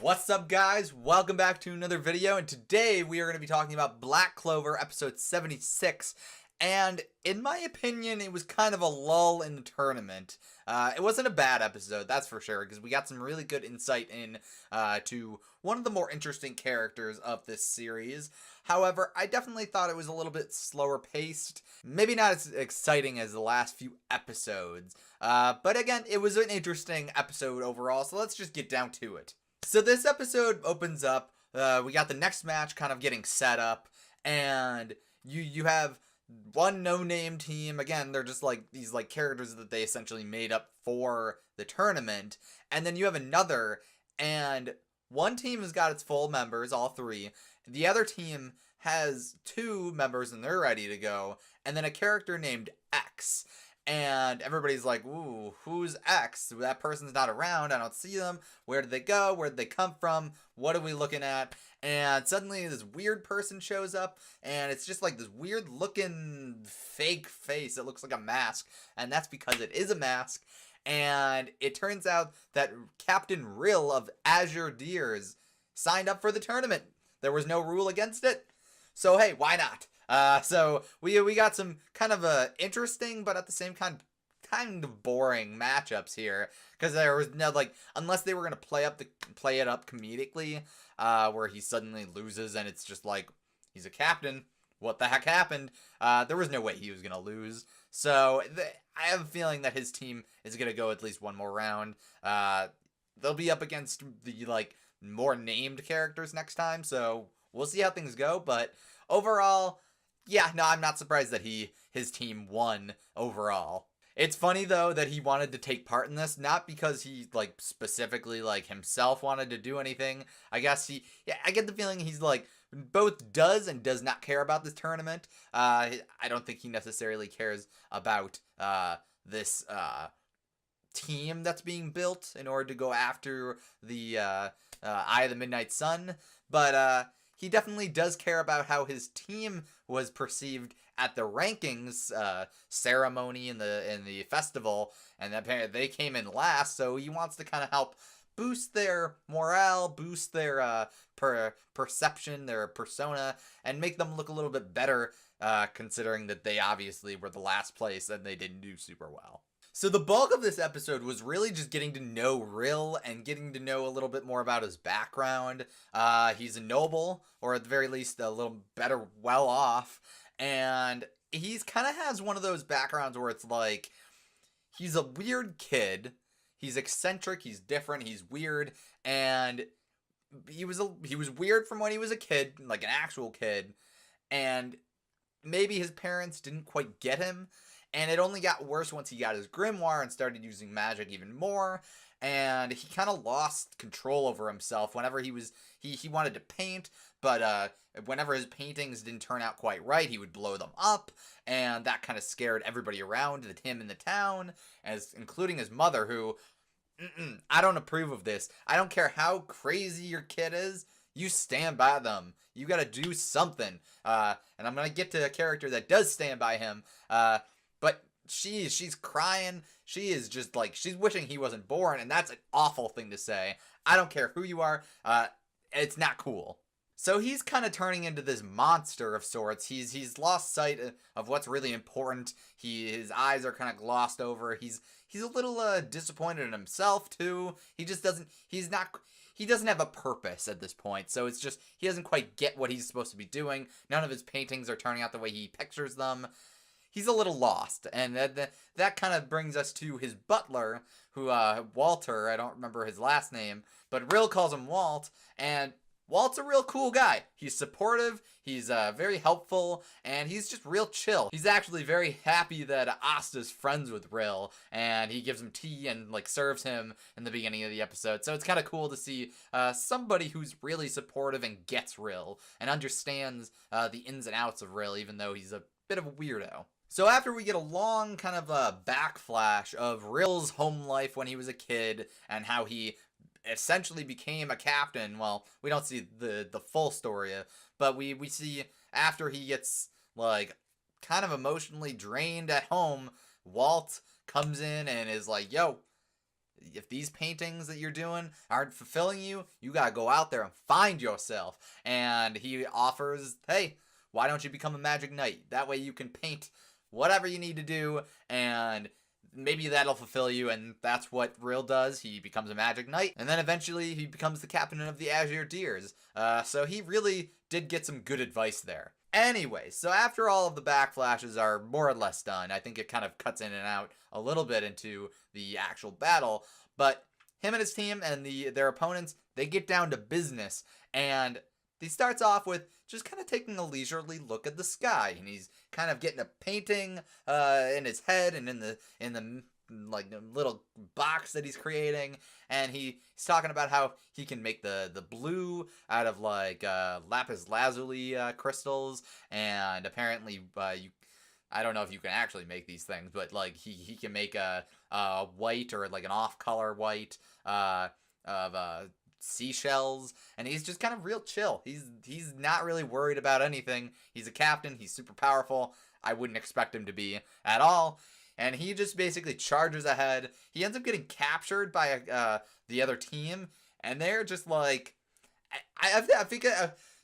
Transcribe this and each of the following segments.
What's up, guys? Welcome back to another video, and today we are going to be talking about Black Clover episode 76. And in my opinion, it was kind of a lull in the tournament. It wasn't a bad episode, that's for sure, because we got some really good insight in to one of the more interesting characters of this series. However, I definitely thought it was a little bit slower paced, maybe not as exciting as the last few episodes. But again, it was an interesting episode overall, so let's just get down to it. So this episode opens up, we got the next match kind of getting set up, and you have one no-name team. Again, they're just like these like characters that they essentially made up for the tournament, and then you have another, and one team has got its full members, all three. The other team has two members and they're ready to go, and then a character named X. And everybody's like, ooh, who's X? That person's not around. I don't see them. Where did they go? Where did they come from? What are we looking at? And suddenly this weird person shows up, and it's just like this weird looking fake face. It looks like a mask, and that's because it is a mask. And it turns out that Captain Rill of Azure Deers signed up for the tournament. There was no rule against it. So hey, why not? So we got some kind of interesting, but at the same kind of boring matchups here, because there was no, like, unless they were gonna play it up comedically, where he suddenly loses and it's just like he's a captain. What the heck happened? There was no way he was gonna lose. So I have a feeling that his team is gonna go at least one more round. They'll be up against the like more named characters next time, so we'll see how things go. But overall, yeah, no, I'm not surprised that his team won overall. It's funny, though, that he wanted to take part in this, not because he, like, specifically, like, himself wanted to do anything. I guess I get the feeling he's, like, both does and does not care about this tournament. I don't think he necessarily cares about, this, team that's being built in order to go after the, Eye of the Midnight Sun. But, he definitely does care about how his team was perceived at the rankings ceremony in the festival, and apparently they came in last. So he wants to kind of help boost their morale, boost their perception, their persona, and make them look a little bit better, considering that they obviously were the last place and they didn't do super well. So the bulk of this episode was really just getting to know Rill and getting to know a little bit more about his background. He's a noble, or at the very least a little better well off, and he's kind of has one of those backgrounds where it's like he's a weird kid, he's eccentric, he's different, he's weird, and he was weird from when he was a kid, like an actual kid, and maybe his parents didn't quite get him. And it only got worse once he got his grimoire and started using magic even more. And he kind of lost control over himself whenever he wanted to paint, but whenever his paintings didn't turn out quite right, he would blow them up. And that kind of scared everybody around him in the town, including his mother, who, I don't approve of this. I don't care how crazy your kid is. You stand by them. You gotta do something. And I'm gonna get to a character that does stand by him. But she's crying. She is just like, she's wishing he wasn't born, and that's an awful thing to say. I don't care who you are. It's not cool. So he's kind of turning into this monster of sorts. He's lost sight of what's really important. His eyes are kind of glossed over. He's a little disappointed in himself too. He doesn't have a purpose at this point. So it's just, he doesn't quite get what he's supposed to be doing. None of his paintings are turning out the way he pictures them. He's a little lost, and that kind of brings us to his butler, who, Walter, I don't remember his last name, but Rill calls him Walt, and Walt's a real cool guy. He's supportive, he's very helpful, and he's just real chill. He's actually very happy that Asta's friends with Rill, and he gives him tea and, like, serves him in the beginning of the episode. So it's kind of cool to see somebody who's really supportive and gets Rill, and understands the ins and outs of Rill, even though he's a bit of a weirdo. So after we get a long kind of backflash of Rill's home life when he was a kid and how he essentially became a captain, well, we don't see the full story, but we see after he gets, like, kind of emotionally drained at home, Walt comes in and is like, yo, if these paintings that you're doing aren't fulfilling you, you gotta go out there and find yourself. And he offers, hey, why don't you become a magic knight? That way you can paint whatever you need to do, and maybe that'll fulfill you. And that's what Rill does. He becomes a magic knight, and then eventually he becomes the captain of the Azure Deers. So he really did get some good advice there. Anyway, so after all of the backflashes are more or less done, I think it kind of cuts in and out a little bit into the actual battle, but him and his team and their opponents, they get down to business, and he starts off with just kind of taking a leisurely look at the sky, and he's kind of getting a painting in his head and in the like little box that he's creating, and he's talking about how he can make the blue out of like lapis lazuli crystals, and apparently I don't know if you can actually make these things, but like he can make a white or like an off color white of seashells, and he's just kind of real chill. He's not really worried about anything. He's a captain. He's super powerful. I wouldn't expect him to be at all. And he just basically charges ahead. He ends up getting captured by the other team, and they're just like, I think.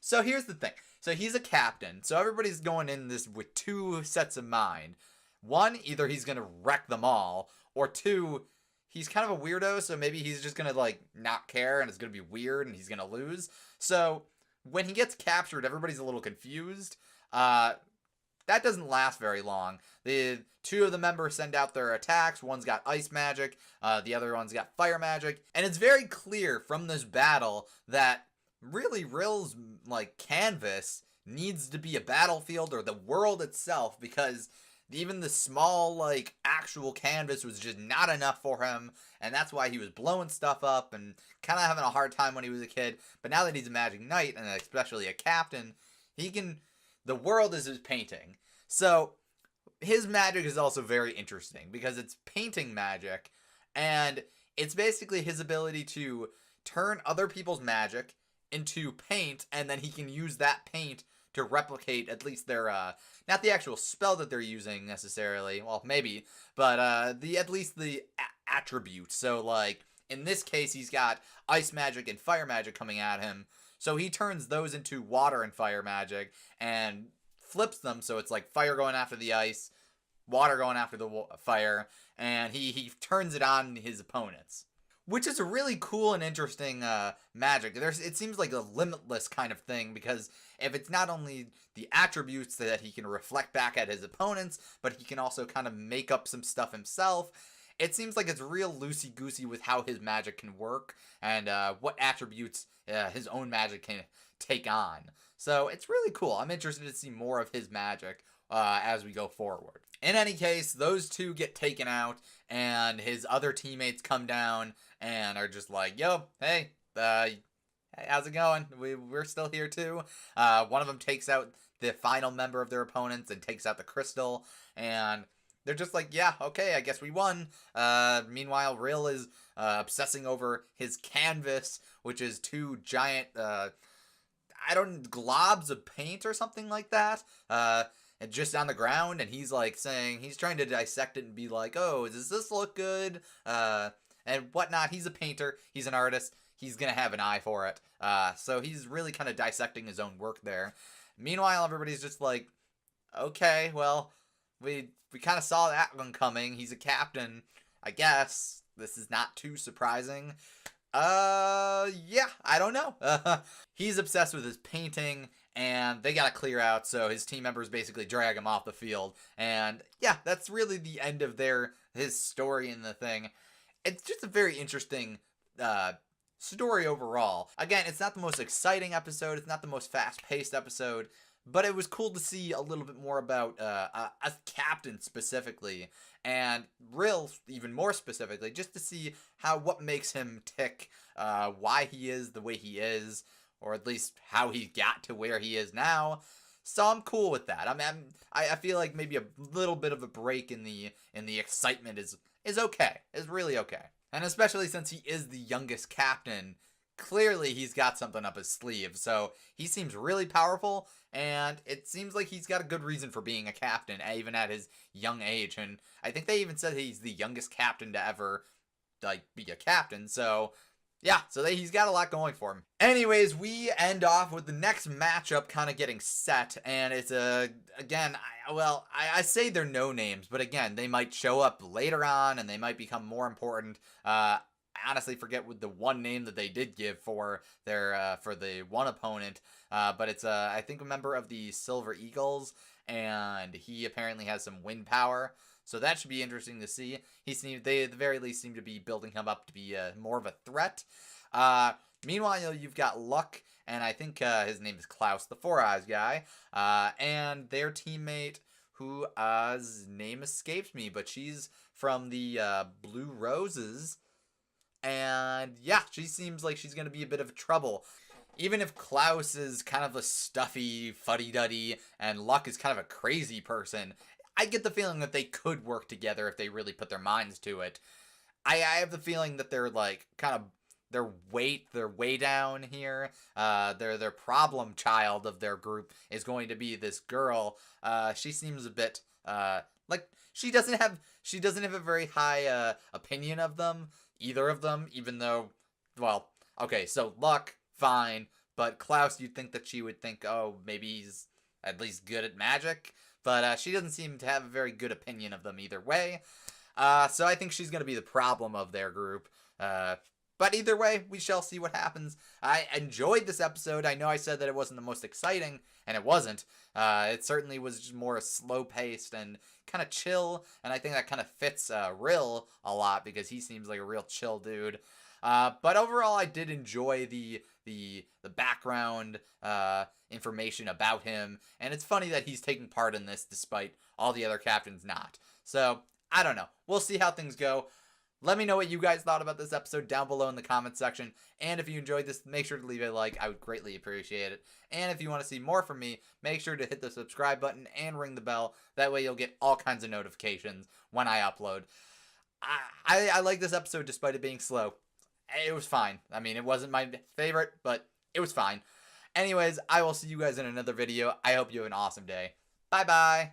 So here's the thing. So he's a captain. So everybody's going in this with two sets of mind. One, either he's gonna wreck them all, or two, he's kind of a weirdo. So maybe he's just gonna like not care, and it's gonna be weird, and he's gonna lose. So when he gets captured, everybody's a little confused. That doesn't last very long. The two of the members send out their attacks. One's got ice magic, the other one's got fire magic. And it's very clear from this battle that really Rill's like canvas needs to be a battlefield or the world itself, because even the small like actual canvas was just not enough for him, and that's why he was blowing stuff up and kind of having a hard time when he was a kid. But now that he's a magic knight, and especially a captain, the world is his painting. So his magic is also very interesting because it's painting magic, and it's basically his ability to turn other people's magic into paint, and then he can use that paint to replicate at least their not the actual spell that they're using necessarily, well maybe, but at least the attribute. So like in this case, he's got ice magic and fire magic coming at him. So he turns those into water and fire magic and flips them, so it's like fire going after the ice, water going after the fire, and he turns it on his opponents. Which is a really cool and interesting magic. It seems like a limitless kind of thing, because if it's not only the attributes that he can reflect back at his opponents, but he can also kind of make up some stuff himself, it seems like it's real loosey-goosey with how his magic can work and what attributes his own magic can take on. So it's really cool. I'm interested to see more of his magic as we go forward. In any case, those two get taken out, and his other teammates come down and are just like, yo, hey, how's it going? We're still here too. One of them takes out the final member of their opponents and takes out the crystal, and they're just like, yeah, okay, I guess we won. Meanwhile, Rill is obsessing over his canvas, which is two giant, globs of paint or something like that. And just on the ground, and he's like he's trying to dissect it and be like, oh, does this look good? And whatnot. He's a painter. He's an artist. He's going to have an eye for it. So he's really kind of dissecting his own work there. Meanwhile, everybody's just like, okay, well, we kind of saw that one coming. He's a captain, I guess. This is not too surprising. Yeah, I don't know. He's obsessed with his painting, and they gotta clear out, so his team members basically drag him off the field. And yeah, that's really the end of his story in the thing. It's just a very interesting story overall. Again, it's not the most exciting episode, it's not the most fast-paced episode, but it was cool to see a little bit more about a captain specifically, and Rill even more specifically, just to see what makes him tick, why he is the way he is, or at least how he got to where he is now. So I'm cool with that. I feel like maybe a little bit of a break in the excitement is okay. Is really okay. And especially since he is the youngest captain, clearly he's got something up his sleeve. So he seems really powerful, and it seems like he's got a good reason for being a captain, even at his young age. And I think they even said he's the youngest captain to ever like be a captain. So yeah, so he's got a lot going for him. Anyways, we end off with the next matchup kind of getting set, and it's again, I say they're no names, but again, they might show up later on, and they might become more important. I honestly forget what the one name that they did give for their for the one opponent, but it's I think a member of the Silver Eagles, and he apparently has some wind power. So that should be interesting to see. They at the very least seem to be building him up to be more of a threat. Meanwhile, you've got Luck, and I think his name is Klaus, the Four Eyes guy, and their teammate, whose name escapes me, but she's from the Blue Roses, and yeah, she seems like she's going to be a bit of trouble. Even if Klaus is kind of a stuffy fuddy-duddy and Luck is kind of a crazy person, I get the feeling that they could work together if they really put their minds to it. I have the feeling that they're like kind of they're way down here. Their problem child of their group is going to be this girl. She seems a bit like she doesn't have a very high opinion of them, either of them, even though, well, okay, so Luck, fine, but Klaus, you'd think that she would think, oh, maybe he's at least good at magic. But she doesn't seem to have a very good opinion of them either way. So I think she's going to be the problem of their group. But either way, we shall see what happens. I enjoyed this episode. I know I said that it wasn't the most exciting, and it wasn't. It certainly was just more slow-paced and kind of chill. And I think that kind of fits Rill a lot because he seems like a real chill dude. But overall, I did enjoy the background information about him, and it's funny that he's taking part in this despite all the other captains not. So, I don't know. We'll see how things go. Let me know what you guys thought about this episode down below in the comments section, and if you enjoyed this, make sure to leave a like. I would greatly appreciate it. And if you want to see more from me, make sure to hit the subscribe button and ring the bell. That way you'll get all kinds of notifications when I upload. I like this episode despite it being slow. It was fine. I mean, it wasn't my favorite, but it was fine. Anyways, I will see you guys in another video. I hope you have an awesome day. Bye-bye.